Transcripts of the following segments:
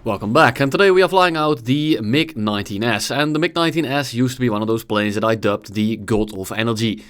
Welcome back, and today we are flying out the MiG-19S, and the MiG-19S used to be one of those planes that I dubbed the God of Energy.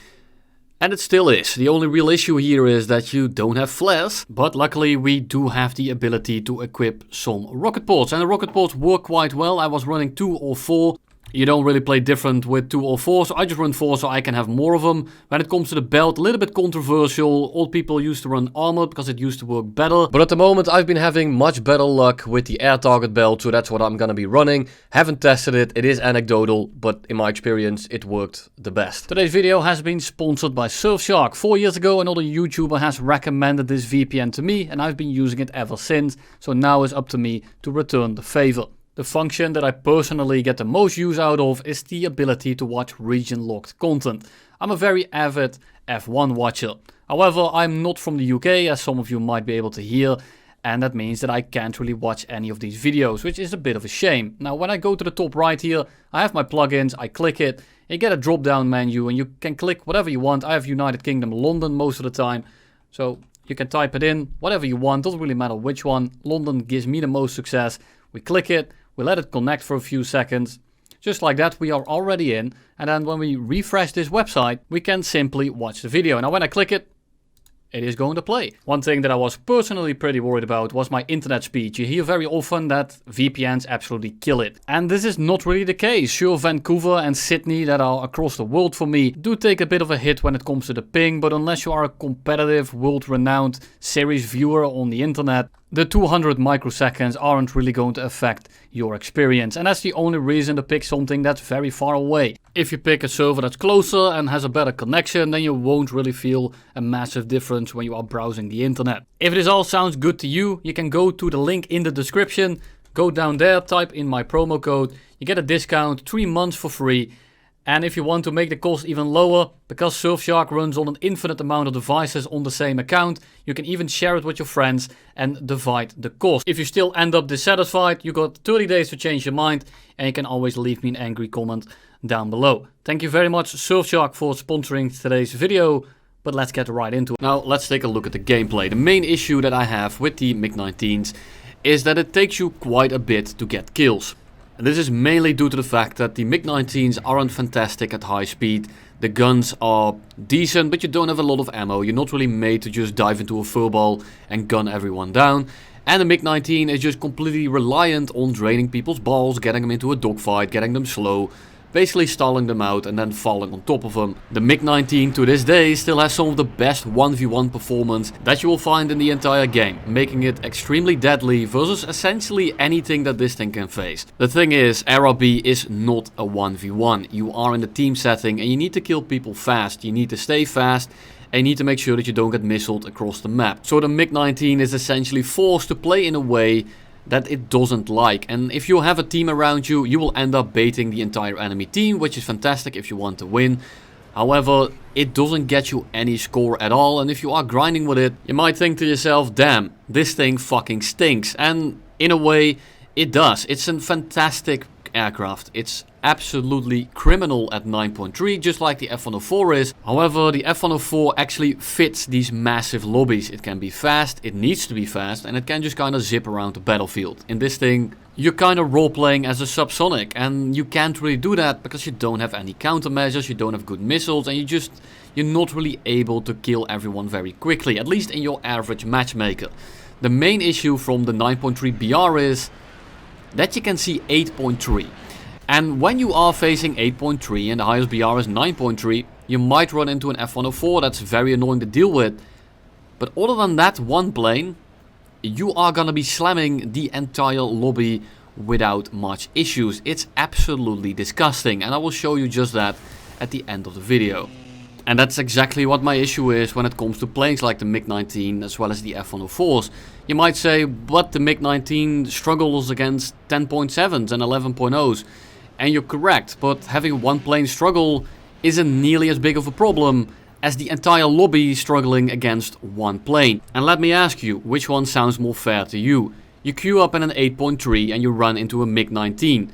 And it still is. The only real issue here is that you don't have flares, but luckily we do have the ability to equip some rocket ports, and the rocket ports work quite well. I was running 2 or 4. You don't really play different with 2 or 4, so I just run 4 so I can have more of them. When it comes to the belt, a little bit controversial. Old people used to run armored because it used to work better. But at the moment I've been having much better luck with the air target belt, so that's what I'm gonna be running. Haven't tested it, it is anecdotal, but in my experience it worked the best. Today's video has been sponsored by Surfshark. 4 years ago another YouTuber has recommended this VPN to me and I've been using it ever since, so now it's up to me to return the favor. The function that I personally get the most use out of is the ability to watch region-locked content. I'm a very avid F1 watcher. However, I'm not from the UK, as some of you might be able to hear, and that means that I can't really watch any of these videos, which is a bit of a shame. Now, when I go to the top right here, I have my plugins, I click it, you get a drop-down menu, and you can click whatever you want. I have United Kingdom, London most of the time, so you can type it in, whatever you want, doesn't really matter which one. London gives me the most success. We click it. We let it connect for a few seconds. Just like that, we are already in. And then when we refresh this website, we can simply watch the video. Now when I click it, it is going to play. One thing that I was personally pretty worried about was my internet speed. You hear very often that VPNs absolutely kill it. And this is not really the case. Sure, Vancouver and Sydney, that are across the world for me, do take a bit of a hit when it comes to the ping. But unless you are a competitive, world-renowned series viewer on the internet, the 200 microseconds aren't really going to affect your experience. And that's the only reason to pick something that's very far away. If you pick a server that's closer and has a better connection, then you won't really feel a massive difference when you are browsing the internet. If this all sounds good to you, you can go to the link in the description, go down there, type in my promo code, you get a discount, 3 months for free. And if you want to make the cost even lower, because Surfshark runs on an infinite amount of devices on the same account, you can even share it with your friends and divide the cost. If you still end up dissatisfied, you got 30 days to change your mind, and you can always leave me an angry comment down below. Thank you very much Surfshark for sponsoring today's video, but let's get right into it. Now let's take a look at the gameplay. The main issue that I have with the MiG-19s is that it takes you quite a bit to get kills. And this is mainly due to the fact that the MiG-19s aren't fantastic at high speed. The guns are decent, but you don't have a lot of ammo. You're not really made to just dive into a furball and gun everyone down. And the MiG-19 is just completely reliant on draining people's balls, getting them into a dogfight, getting them slow, basically stalling them out and then falling on top of them. The MiG-19 to this day still has some of the best 1v1 performance that you will find in the entire game, making it extremely deadly versus essentially anything that this thing can face. The thing is, RRB is not a 1v1. You are in the team setting and you need to kill people fast. You need to stay fast and you need to make sure that you don't get missiled across the map. So the MiG-19 is essentially forced to play in a way that it doesn't like, and if you have a team around you, you will end up baiting the entire enemy team, which is fantastic if you want to win. However, it doesn't get you any score at all, and if you are grinding with it, you might think to yourself, damn, this thing fucking stinks. And in a way, it does. It's a fantastic aircraft. It's absolutely criminal at 9.3, just like the F-104 is. However, the F-104 actually fits these massive lobbies. It can be fast, it needs to be fast, and it can just kind of zip around the battlefield. In this thing, you're kind of role-playing as a subsonic, and you can't really do that because you don't have any countermeasures, you don't have good missiles, and you're not really able to kill everyone very quickly, at least in your average matchmaker. The main issue from the 9.3 BR is that you can see 8.3. And when you are facing 8.3 and the highest BR is 9.3, you might run into an F-104 that's very annoying to deal with. But other than that one plane, you are gonna be slamming the entire lobby without much issues. It's absolutely disgusting, and I will show you just that at the end of the video. And that's exactly what my issue is when it comes to planes like the MiG-19 as well as the F-104s. You might say, but the MiG-19 struggles against 10.7s and 11.0s. And you're correct, but having one plane struggle isn't nearly as big of a problem as the entire lobby struggling against one plane. And let me ask you, which one sounds more fair to you? You queue up in an 8.3 and you run into a MiG-19.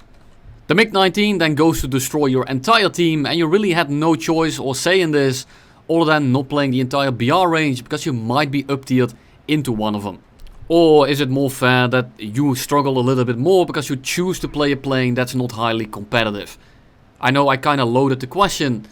The MiG-19 then goes to destroy your entire team, and you really had no choice or say in this other than not playing the entire BR range because you might be up tiered into one of them. Or is it more fair that you struggle a little bit more because you choose to play a plane that's not highly competitive? I know I kinda loaded the question,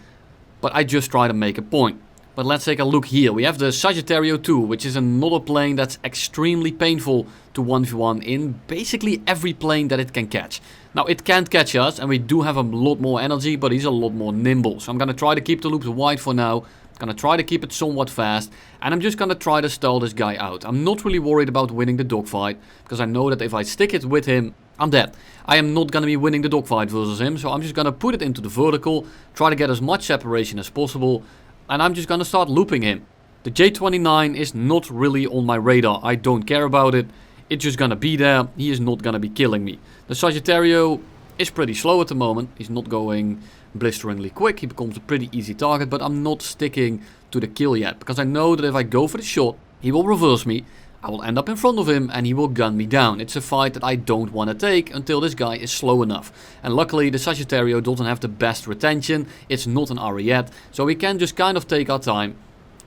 but I just try to make a point. But let's take a look here. We have the Sagittario 2, which is another plane that's extremely painful to 1v1 in basically every plane that it can catch. Now, it can't catch us, and we do have a lot more energy, but he's a lot more nimble. So I'm gonna try to keep the loops wide for now. Gonna try to keep it somewhat fast, and I'm just gonna try to stall this guy out. I'm not really worried about winning the dogfight, because I know that if I stick it with him, I'm dead. I am not gonna be winning the dogfight versus him, so I'm just gonna put it into the vertical, try to get as much separation as possible, and I'm just gonna start looping him. The J-29 is not really on my radar. I don't care about it. It's just gonna be there. He is not gonna be killing me. The Sagittario is pretty slow at the moment. He's not going blisteringly quick. He becomes a pretty easy target, but I'm not sticking to the kill yet, because I know that if I go for the shot, he will reverse me. I will end up in front of him and he will gun me down. It's a fight that I don't want to take until this guy is slow enough. And luckily the Sagittario doesn't have the best retention. It's not an Ariete, so we can just kind of take our time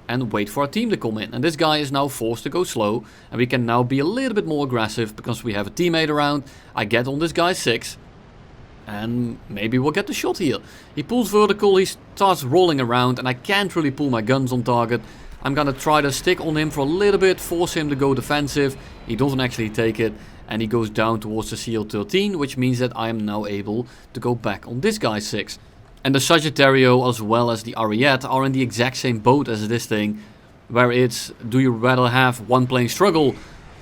and wait for our team to come in. And this guy is now forced to go slow, and we can now be a little bit more aggressive because we have a teammate around. I get on this guy's 6. And maybe we'll get the shot here. He pulls vertical, he starts rolling around, and I can't really pull my guns on target. I'm gonna try to stick on him for a little bit, force him to go defensive. He doesn't actually take it, and he goes down towards the CL-13, which means that I am now able to go back on this guy's 6. And the Sagittario as well as the Ariete are in the exact same boat as this thing, where it's, do you rather have one plane struggle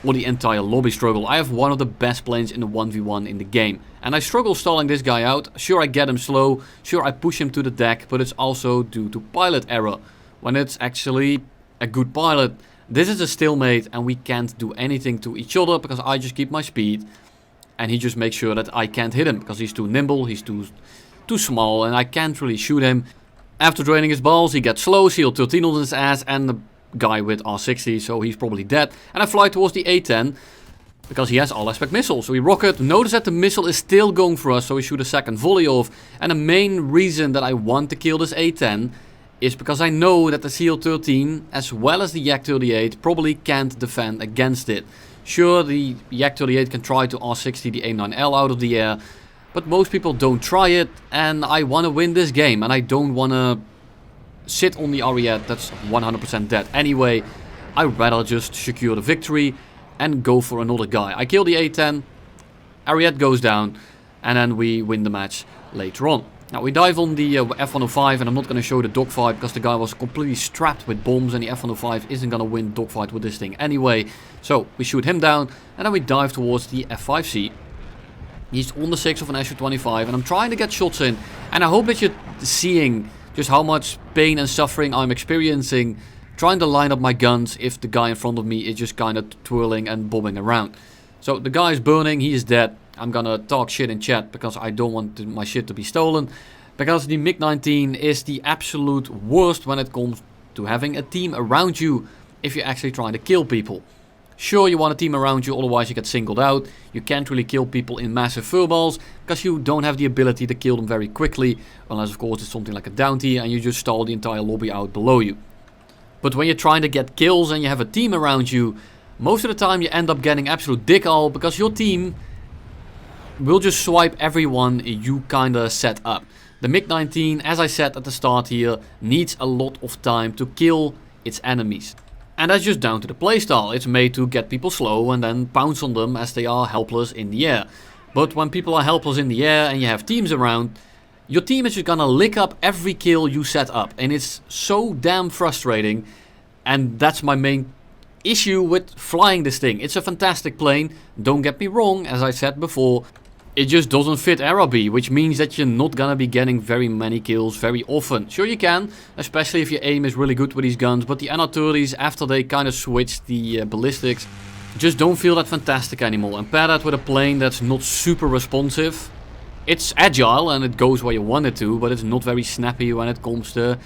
or the entire lobby struggle? I have one of the best planes in the 1v1 in the game. And I struggle stalling this guy out. Sure, I get him slow. Sure, I push him to the deck, but it's also due to pilot error. When it's actually a good pilot, this is a stalemate and we can't do anything to each other because I just keep my speed. And he just makes sure that I can't hit him because he's too nimble, he's too small, and I can't really shoot him. After draining his balls, he gets slow, CL-13 on his ass, and the guy with R60, so he's probably dead. And I fly towards the A-10 because he has all-aspect missiles. So we rocket. Notice that the missile is still going for us, so we shoot a second volley off. And the main reason that I want to kill this A-10 is because I know that the CL-13 as well as the Yak-38 probably can't defend against it. Sure, the Yak-38 can try to R60 the A9L out of the air, but most people don't try it, and I want to win this game, and I don't want to sit on the Ariete that's 100% dead. Anyway, I'd rather just secure the victory and go for another guy. I kill the A-10, Ariete goes down, and then we win the match later on. Now we dive on the F-105, and I'm not going to show the dogfight because the guy was completely strapped with bombs, and the F-105 isn't going to win dogfight with this thing anyway. So we shoot him down, and then we dive towards the F-5C. He's on the 6 of an Su-25, and I'm trying to get shots in, and I hope that you're seeing just how much pain and suffering I'm experiencing trying to line up my guns if the guy in front of me is just kind of twirling and bobbing around. So the guy is burning, he is dead. I'm gonna talk shit in chat because I don't want my shit to be stolen. Because the MiG-19 is the absolute worst when it comes to having a team around you if you're actually trying to kill people. Sure, you want a team around you, otherwise you get singled out. You can't really kill people in massive furballs because you don't have the ability to kill them very quickly. Unless of course it's something like a Downty and you just stall the entire lobby out below you. But when you're trying to get kills and you have a team around you, most of the time you end up getting absolute dick all because your team will just swipe everyone you kinda set up. The MiG-19, as I said at the start here, needs a lot of time to kill its enemies. And that's just down to the playstyle. It's made to get people slow and then pounce on them as they are helpless in the air. But when people are helpless in the air and you have teams around, your team is just gonna lick up every kill you set up. And it's so damn frustrating. And that's my main issue with flying this thing. It's a fantastic plane, don't get me wrong, as I said before. It just doesn't fit Araby, which means that you're not gonna be getting very many kills very often. Sure you can, especially if your aim is really good with these guns, but the NR30s, after they kind of switched the ballistics, just don't feel that fantastic anymore. And pair that with a plane that's not super responsive. It's agile and it goes where you want it to, but it's not very snappy when it comes to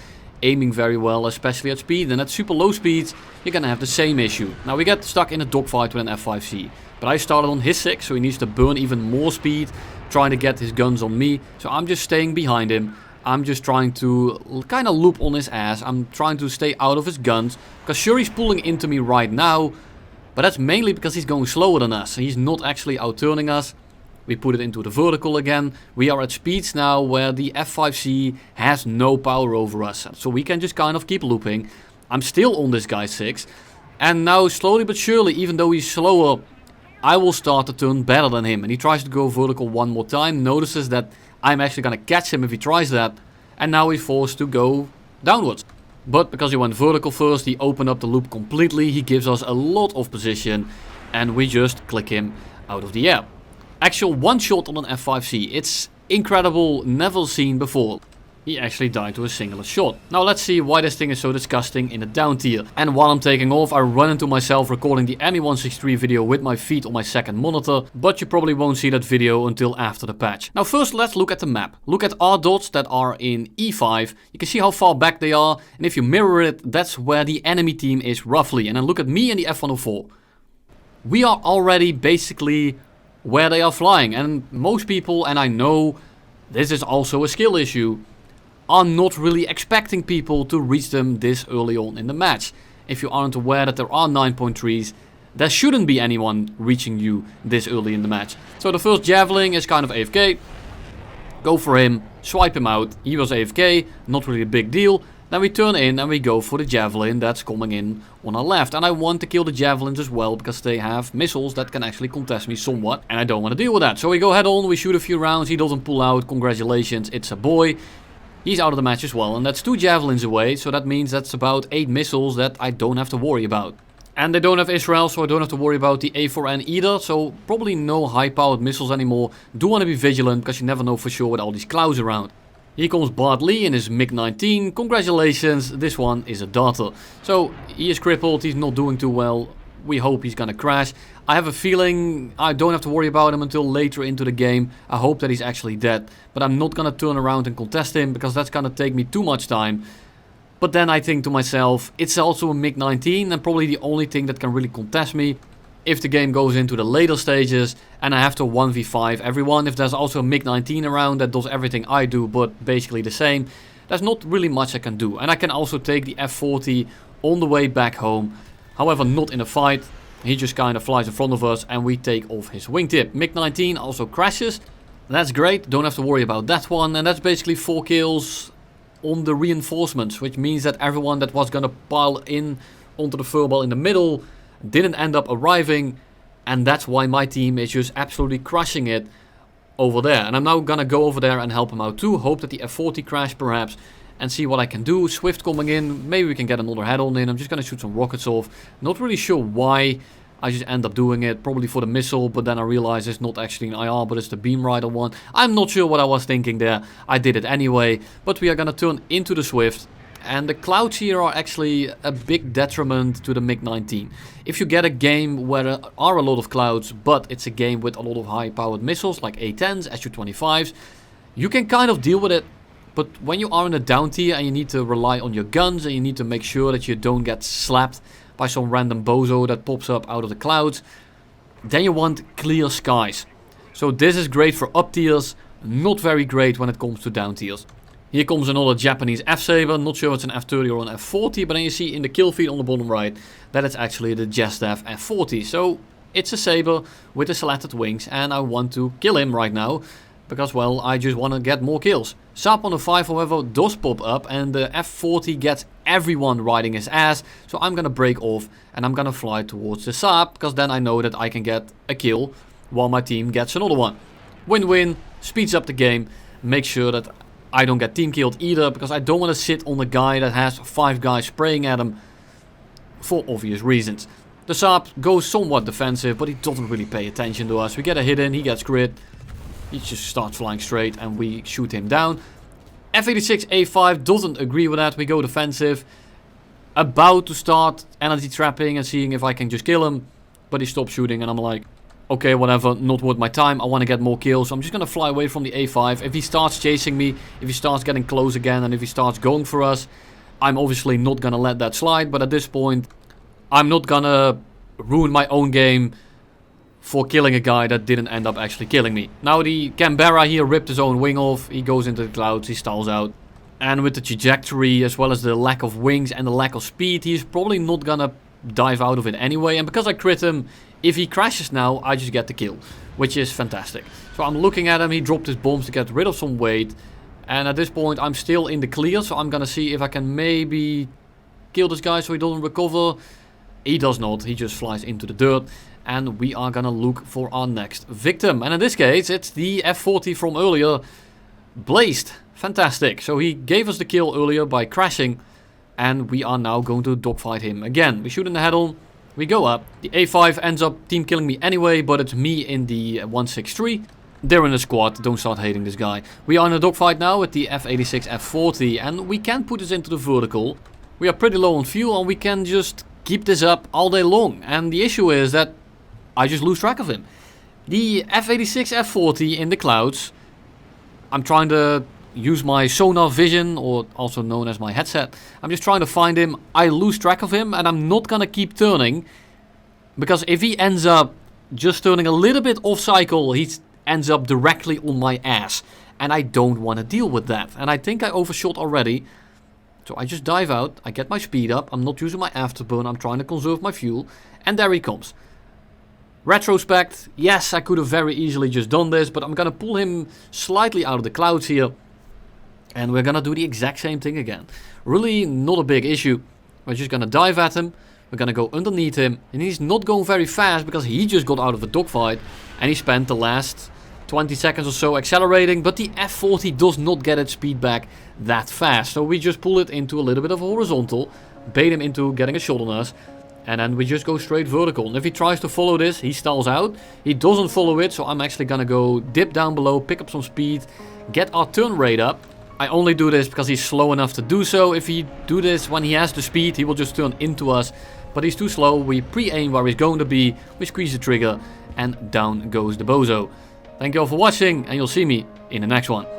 aiming very well, especially at speed. And at super low speeds, you're gonna have the same issue. Now we get stuck in a dogfight with an F5C. But I started on his 6, so he needs to burn even more speed, trying to get his guns on me. So I'm just staying behind him. I'm just trying to kind of loop on his ass. I'm trying to stay out of his guns. Because sure, he's pulling into me right now. But that's mainly because he's going slower than us. He's not actually outturning us. We put it into the vertical again. We are at speeds now where the F5C has no power over us. So we can just kind of keep looping. I'm still on this guy 6. And now slowly but surely, even though he's slower, I will start to turn better than him. And he tries to go vertical one more time. Notices that I'm actually going to catch him if he tries that. And now he's forced to go downwards. But because he went vertical first, he opened up the loop completely. He gives us a lot of position. And we just click him out of the air. Actual one shot on an F5C. It's incredible, never seen before. He actually died to a singular shot. Now let's see why this thing is so disgusting in the down tier. And while I'm taking off, I run into myself recording the ME163 video with my feet on my second monitor. But you probably won't see that video until after the patch. Now first let's look at the map. Look at our dots that are in E5. You can see how far back they are. And if you mirror it, that's where the enemy team is roughly. And then look at me in the F104. We are already basically where they are flying. And most people, and I know this is also a skill issue, are not really expecting people to reach them this early on in the match. If you aren't aware that there are 9.3s, there shouldn't be anyone reaching you this early in the match. So the first javelin is kind of AFK. Go for him, swipe him out. He was AFK, not really a big deal. Then we turn in and we go for the javelin that's coming in on our left. And I want to kill the javelins as well because they have missiles that can actually contest me somewhat. And I don't want to deal with that. So we go head on, we shoot a few rounds. He doesn't pull out. Congratulations, it's a boy. He's out of the match as well. And that's 2 javelins away. So that means that's about 8 missiles that I don't have to worry about. And they don't have Israel, so I don't have to worry about the A4N either. So probably no high-powered missiles anymore. Do want to be vigilant because you never know for sure with all these clouds around. Here comes Bart Lee in his MiG-19. Congratulations, this one is a darter. So he is crippled, he's not doing too well. We hope he's gonna crash. I have a feeling I don't have to worry about him until later into the game. I hope that he's actually dead. But I'm not gonna turn around and contest him because that's gonna take me too much time. But then I think to myself, it's also a MiG-19 and probably the only thing that can really contest me. If the game goes into the later stages and I have to 1v5 everyone, if there's also a MiG-19 around that does everything I do but basically the same, there's not really much I can do. And I can also take the F40 on the way back home, however not in a fight. He just kind of flies in front of us and we take off his wingtip. MiG-19 also crashes, that's great, don't have to worry about that one. And that's basically 4 kills on the reinforcements, which means that everyone that was gonna pile in onto the furball in the middle didn't end up arriving, and that's why my team is just absolutely crushing it over there. And I'm now gonna go over there and help him out too. Hope that the F40 crash perhaps and see what I can do. Swift coming in, maybe we can get another head-on in. I'm just gonna shoot some rockets off. Not really sure why I just end up doing it, probably for the missile, but then I realize it's not actually an IR, but it's the beam rider one. I'm not sure what I was thinking there. I did it anyway, but we are gonna turn into the Swift. And the clouds here are actually a big detriment to the MiG-19. If you get a game where there are a lot of clouds, but it's a game with a lot of high-powered missiles like A-10s, Su-25s, you can kind of deal with it. But when you are in a down tier and you need to rely on your guns and you need to make sure that you don't get slapped by some random bozo that pops up out of the clouds, then you want clear skies. So this is great for up tiers, not very great when it comes to down tiers. Here comes another Japanese F-Saber, not sure if it's an F30 or an F40, but then you see in the kill feed on the bottom right that it's actually the Jestaf F40. So it's a Saber with the slatted wings and I want to kill him right now because, well, I just want to get more kills. Saab on the 5, however, does pop up and the F40 gets everyone riding his ass. So I'm going to break off and I'm going to fly towards the Saab because then I know that I can get a kill while my team gets another one. Win-win, speeds up the game, make sure that I don't get team killed either, because I don't want to sit on a guy that has 5 guys spraying at him for obvious reasons. The Saab goes somewhat defensive, but he doesn't really pay attention to us. We get a hit in, he gets crit, he just starts flying straight and we shoot him down. F86A5 doesn't agree with that, we go defensive. About to start energy trapping and seeing if I can just kill him, but he stops shooting and I'm like, okay, whatever, not worth my time, I want to get more kills, so I'm just going to fly away from the A5. If he starts chasing me, if he starts getting close again, and if he starts going for us, I'm obviously not going to let that slide, but at this point, I'm not going to ruin my own game for killing a guy that didn't end up actually killing me. Now the Canberra here ripped his own wing off, he goes into the clouds, he stalls out. And with the trajectory, as well as the lack of wings and the lack of speed, he's probably not going to dive out of it anyway. And because I crit him, if he crashes now, I just get the kill, which is fantastic. So I'm looking at him, he dropped his bombs to get rid of some weight. And at this point, I'm still in the clear, so I'm gonna see if I can maybe kill this guy so he doesn't recover. He does not, he just flies into the dirt. And we are gonna look for our next victim. And in this case, it's the F-40 from earlier, Blazed. Fantastic. So he gave us the kill earlier by crashing. And we are now going to dogfight him again. We shoot in the head on, we go up. The A5 ends up team killing me anyway, but it's me in the 163. They're in a squad, don't start hating this guy. We are in a dogfight now with the F-86 F-40, and we can put this into the vertical. We are pretty low on fuel and we can just keep this up all day long. And the issue is that I just lose track of him. The F-86 F-40 in the clouds, I'm trying to use my sonar vision, or also known as my headset. I'm just trying to find him. I lose track of him and I'm not gonna keep turning. Because if he ends up just turning a little bit off cycle, he ends up directly on my ass. And I don't want to deal with that. And I think I overshot already. So I just dive out, I get my speed up, I'm not using my afterburn, I'm trying to conserve my fuel. And there he comes. Retrospect, yes, I could have very easily just done this, but I'm gonna pull him slightly out of the clouds here. And we're gonna do the exact same thing again. Really not a big issue. We're just gonna dive at him, we're gonna go underneath him, and he's not going very fast because he just got out of a dogfight. And he spent the last 20 seconds or so accelerating, but the F-40 does not get its speed back that fast. So we just pull it into a little bit of a horizontal, bait him into getting a shot on us. And then we just go straight vertical. And if he tries to follow this, he stalls out. He doesn't follow it, so I'm actually gonna go dip down below, pick up some speed, get our turn rate up. I only do this because he's slow enough to do so. If he do this when he has the speed, he will just turn into us. But he's too slow, we pre-aim where he's going to be, we squeeze the trigger, and down goes the bozo. Thank you all for watching, and you'll see me in the next one.